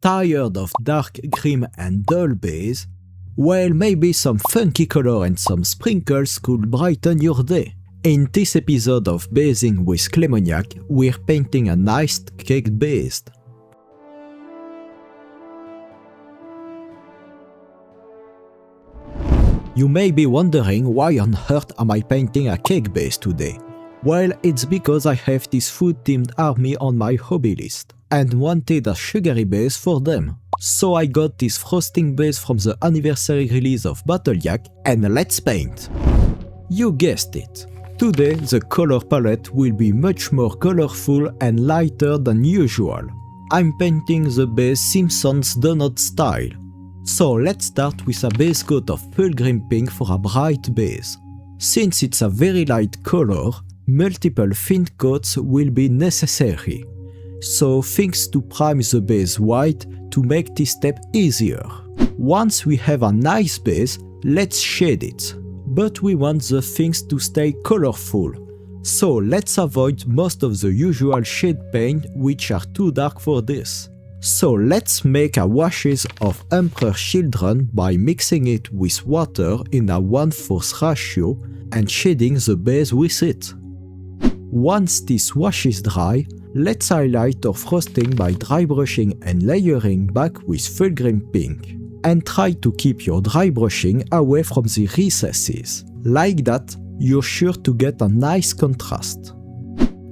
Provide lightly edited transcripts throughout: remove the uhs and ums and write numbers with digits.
Tired of dark, grim and dull base? Well, maybe some funky color and some sprinkles could brighten your day. In this episode of Basing with Clemoniak, we're painting a nice cake base. You may be wondering why on earth am I painting a cake base today? Well, it's because I have this food-themed army on my hobby list, and wanted a sugary base for them. So I got this frosting base from the anniversary release of Battle Yak, and let's paint! You guessed it! Today the color palette will be much more colorful and lighter than usual. I'm painting the base Simpsons Donut style. So let's start with a base coat of Pilgrim Pink for a bright base. Since it's a very light color, multiple thin coats will be necessary. So things to prime the base white to make this step easier. Once we have a nice base, let's shade it. But we want the things to stay colorful. So let's avoid most of the usual shade paint which are too dark for this. So let's make a washes of Emperor Children by mixing it with water in a 1/4 ratio and shading the base with it. Once this wash is dry, let's highlight our frosting by dry brushing and layering back with Pilgrim Pink. And try to keep your dry brushing away from the recesses. Like that, you're sure to get a nice contrast.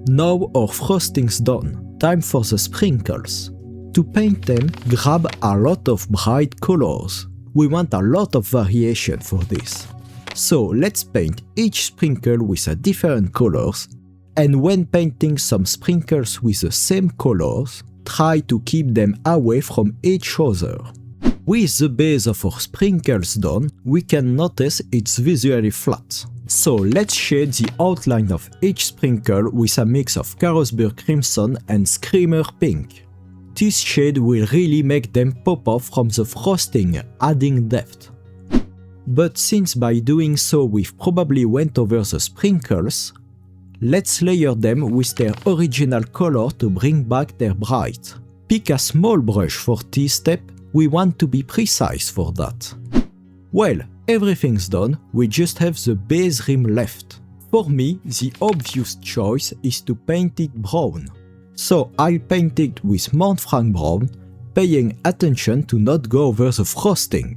Now our frosting's done, time for the sprinkles. To paint them, grab a lot of bright colors. We want a lot of variation for this. So let's paint each sprinkle with a different colors, and when painting some sprinkles with the same colors, try to keep them away from each other. With the base of our sprinkles done, we can notice it's visually flat. So let's shade the outline of each sprinkle with a mix of Carlsberg Crimson and Screamer Pink. This shade will really make them pop off from the frosting, adding depth. But since by doing so we've probably went over the sprinkles, let's layer them with their original color to bring back their bright. Pick a small brush for this step, we want to be precise for that. Well, everything's done, we just have the base rim left. For me, the obvious choice is to paint it brown. So I'll paint it with Mount Frank brown, paying attention to not go over the frosting.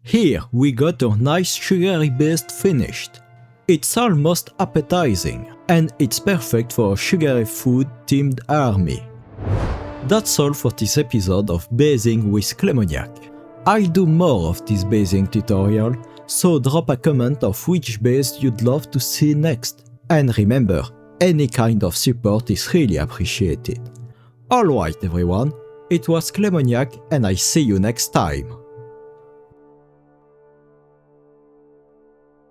Here we got our nice sugary base finished. It's almost appetizing, and it's perfect for a sugary food themed army. That's all for this episode of Basing with Clemoniak. I'll do more of this basing tutorial, so drop a comment of which base you'd love to see next. And remember, any kind of support is really appreciated. Alright everyone, it was Clemoniak and I see you next time.